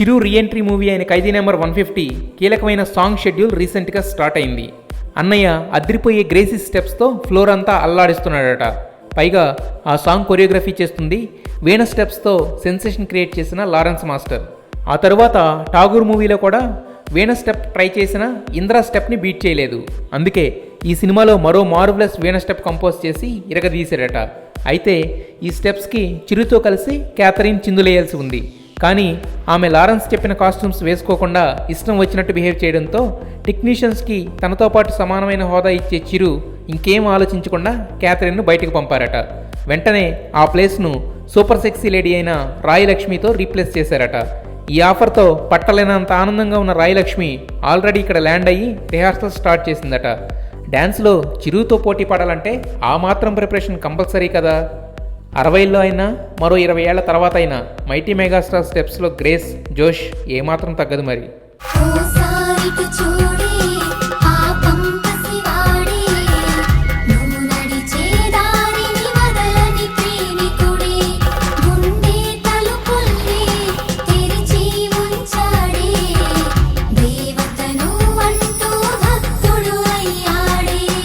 చిరు reentry movie అయిన ఖైదీ number 150 కీలకమైన song schedule రీసెంట్గా స్టార్ట్ అయింది. అన్నయ్య అదిరిపోయే గ్రేసీ స్టెప్స్తో ఫ్లోర్ అంతా అల్లాడిస్తున్నాడట. పైగా ఆ సాంగ్ కొరియోగ్రఫీ చేస్తుంది వీణ స్టెప్స్తో సెన్సేషన్ క్రియేట్ చేసిన లారెన్స్ మాస్టర్. ఆ తరువాత ఠాగూర్ మూవీలో కూడా వీణ స్టెప్ ట్రై చేసిన ఇంద్రా స్టెప్ని బీట్ చేయలేదు. అందుకే ఈ సినిమాలో మరో మార్వలెస్ వీణ స్టెప్ కంపోజ్ చేసి ఇరగదీశారట. అయితే ఈ స్టెప్స్కి చిరుతో కలిసి క్యాథరిన్ చిందులేయాల్సి ఉంది. కానీ ఆమె లారెన్స్ చెప్పిన కాస్ట్యూమ్స్ వేసుకోకుండా ఇష్టం వచ్చినట్టు బిహేవ్ చేయడంతో టెక్నీషియన్స్కి తనతో పాటు సమానమైన హోదా ఇచ్చే చిరు ఇంకేం ఆలోచించకుండా క్యాథరిన్ను బయటకు పంపారట. వెంటనే ఆ ప్లేస్ను సూపర్ సెక్సీ లేడీ అయిన రాయి లక్ష్మితో రీప్లేస్ చేశారట. ఈ ఆఫర్తో పట్టలేనంత ఆనందంగా ఉన్న రాయి లక్ష్మి ఆల్రెడీ ఇక్కడ ల్యాండ్ అయ్యి రిహార్సల్ స్టార్ట్ చేసిందట. డ్యాన్స్లో చిరుతో పోటీ పడాలంటే ఆ మాత్రం ప్రిపరేషన్ కంపల్సరీ కదా. 60లో అయినా మరో 20 ఏళ్ల తర్వాత అయినా మైటీ మెగాస్టార్ స్టెప్స్లో గ్రేస్ జోష్ ఏమాత్రం తగ్గదు మరి.